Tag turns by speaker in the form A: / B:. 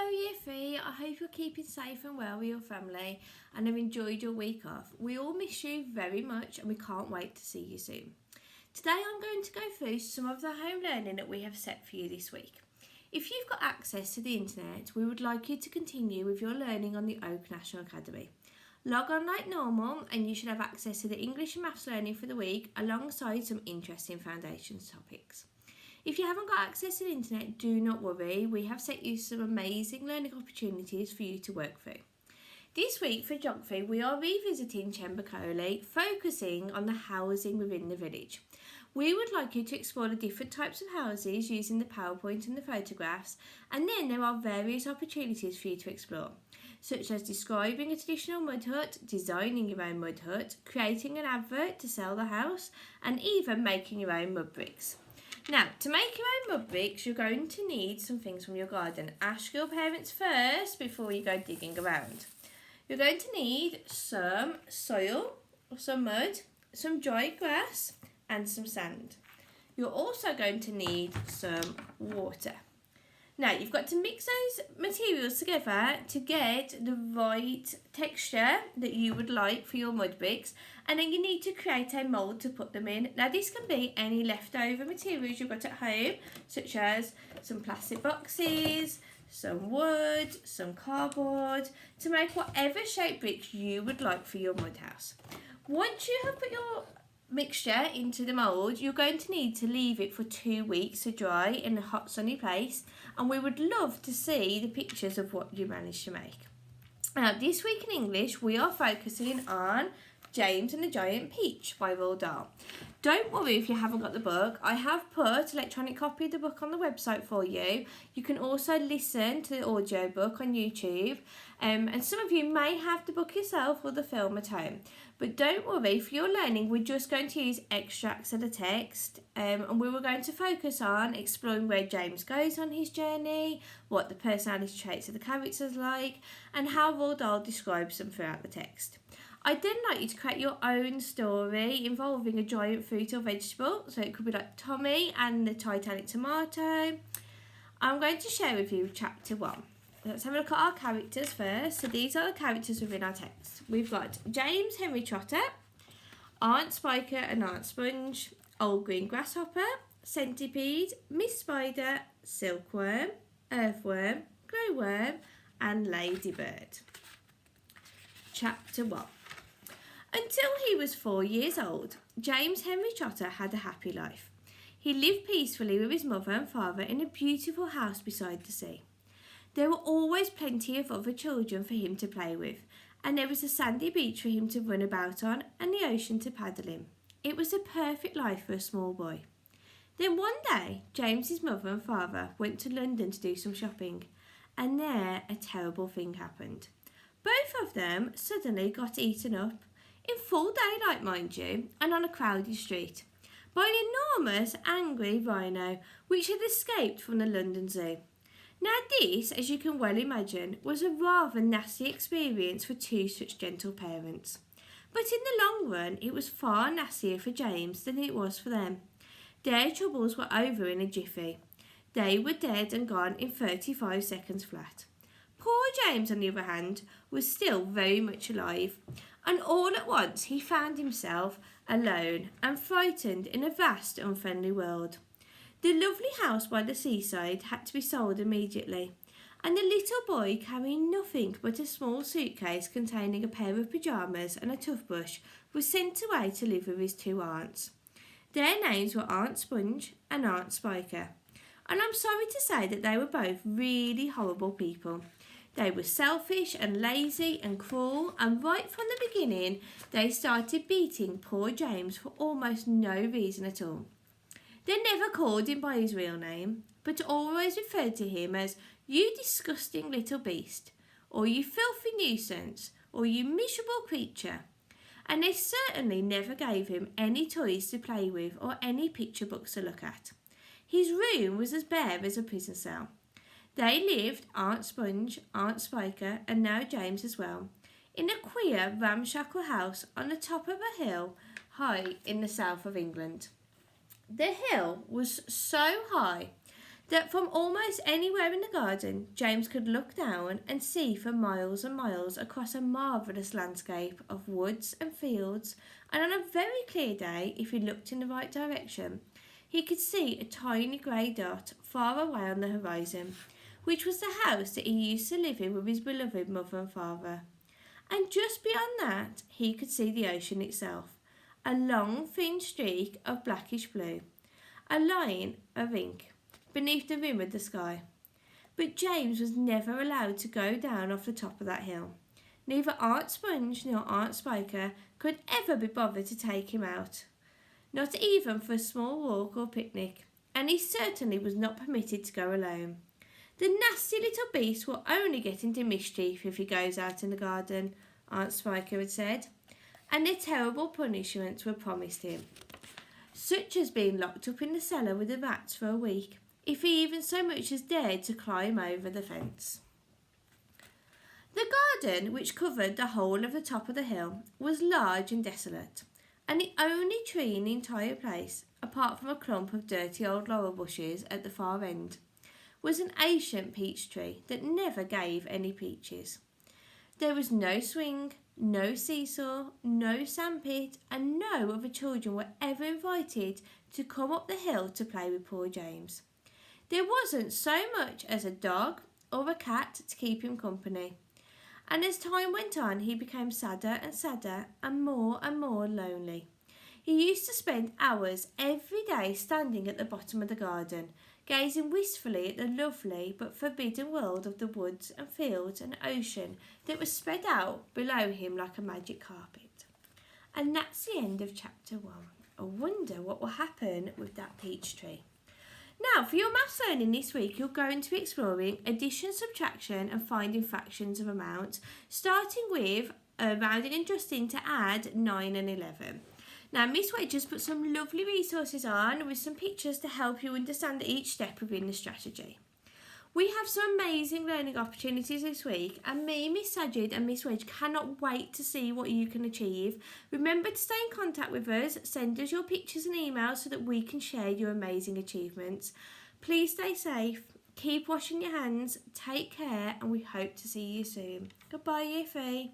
A: Hello Year 3, I hope you're keeping safe and well with your family and have enjoyed your week off. We all miss you very much and we can't wait to see you soon. Today I'm going to go through some of the home learning that we have set for you this week. If you've got access to the internet, we would like you to continue with your learning on the Oak National Academy. Log on like normal and you should have access to the English and Maths learning for the week alongside some interesting foundations topics. If you haven't got access to the internet, do not worry, we have set you some amazing learning opportunities for you to work through. This week for geography, we are revisiting Chembacole, focusing on the housing within the village. We would like you to explore the different types of houses using the PowerPoint and the photographs, and then there are various opportunities for you to explore, such as describing a traditional mud hut, designing your own mud hut, creating an advert to sell the house, and even making your own mud bricks. Now, to make your own mud bricks, you're going to need some things from your garden. Ask your parents first before you go digging around. You're going to need some soil, some mud, some dry grass and some sand. You're also going to need some water. Now, you've got to mix those materials together to get the right texture that you would like for your mud bricks, and then you need to create a mould to put them in. Now, this can be any leftover materials you've got at home, such as some plastic boxes, some wood, some cardboard, to make whatever shape bricks you would like for your mud house. Once you have put your mixture into the mould, you're going to need to leave it for 2 weeks to dry in a hot sunny place, and we would love to see the pictures of what you managed to make. Now, this week in English we are focusing on James and the Giant Peach by Roald Dahl. Don't worry if you haven't got the book. I have put an electronic copy of the book on the website for you. You can also listen to the audio book on YouTube, and some of you may have the book yourself or the film at home. But don't worry, for your learning we're just going to use extracts of the text, and we were going to focus on exploring where James goes on his journey, what the personality traits of the characters like, and how Roald Dahl describes them throughout the text. I'd then like you to create your own story involving a giant fruit or vegetable. So it could be like Tommy and the Titanic tomato. I'm going to share with you chapter 1. Let's have a look at our characters first. So these are the characters within our text. We've got James Henry Trotter, Aunt Spiker and Aunt Sponge, Old Green Grasshopper, Centipede, Miss Spider, Silkworm, Earthworm, Glowworm and Ladybird. Chapter 1. Until he was 4 years old, James Henry Trotter had a happy life. He lived peacefully with his mother and father in a beautiful house beside the sea. There were always plenty of other children for him to play with, and there was a sandy beach for him to run about on and the ocean to paddle in. It was a perfect life for a small boy. Then one day, James's mother and father went to London to do some shopping, and there a terrible thing happened. Both of them suddenly got eaten up, in full daylight mind you, and on a crowded street, by an enormous angry rhino which had escaped from the London Zoo. Now this, as you can well imagine, was a rather nasty experience for two such gentle parents. But in the long run it was far nastier for James than it was for them. Their troubles were over in a jiffy. They were dead and gone in 35 seconds flat. Poor James, on the other hand, was still very much alive, and all at once he found himself alone and frightened in a vast unfriendly world. The lovely house by the seaside had to be sold immediately, and the little boy, carrying nothing but a small suitcase containing a pair of pyjamas and a toothbrush, was sent away to live with his two aunts. Their names were Aunt Sponge and Aunt Spiker, and I'm sorry to say that they were both really horrible people. They were selfish and lazy and cruel, and right from the beginning they started beating poor James for almost no reason at all. They never called him by his real name, but always referred to him as "you disgusting little beast," or "you filthy nuisance," or "you miserable creature." And they certainly never gave him any toys to play with or any picture books to look at. His room was as bare as a prison cell. They lived, Aunt Sponge, Aunt Spiker, and now James as well, in a queer ramshackle house on the top of a hill high in the south of England. The hill was so high that from almost anywhere in the garden, James could look down and see for miles and miles across a marvellous landscape of woods and fields, and on a very clear day, if he looked in the right direction, he could see a tiny grey dot far away on the horizon, which was the house that he used to live in with his beloved mother and father. And just beyond that, he could see the ocean itself, a long thin streak of blackish blue, a line of ink beneath the rim of the sky. But James was never allowed to go down off the top of that hill. Neither Aunt Sponge nor Aunt Spiker could ever be bothered to take him out, not even for a small walk or picnic, and he certainly was not permitted to go alone. The nasty little beast will only get into mischief if he goes out in the garden, Aunt Spiker had said, and their terrible punishments were promised him, such as being locked up in the cellar with the rats for a week, if he even so much as dared to climb over the fence. The garden, which covered the whole of the top of the hill, was large and desolate, and the only tree in the entire place, apart from a clump of dirty old laurel bushes at the far end, was an ancient peach tree that never gave any peaches. There was no swing, no seesaw, no sandpit, and no other children were ever invited to come up the hill to play with poor James. There wasn't so much as a dog or a cat to keep him company, and as time went on he became sadder and sadder and more lonely. He used to spend hours every day standing at the bottom of the garden, gazing wistfully at the lovely but forbidden world of the woods and fields and ocean that was spread out below him like a magic carpet. And that's the end of chapter 1. I wonder what will happen with that peach tree. Now, for your maths learning this week, you're going to be exploring addition, subtraction and finding fractions of amounts, starting with rounding and adjusting to add 9 and 11. Now, Miss Wade just put some lovely resources on with some pictures to help you understand each step within the strategy. We have some amazing learning opportunities this week, and me, Miss Sajid and Miss Wedge cannot wait to see what you can achieve. Remember to stay in contact with us, send us your pictures and emails so that we can share your amazing achievements. Please stay safe, keep washing your hands, take care, and we hope to see you soon. Goodbye, Year 3.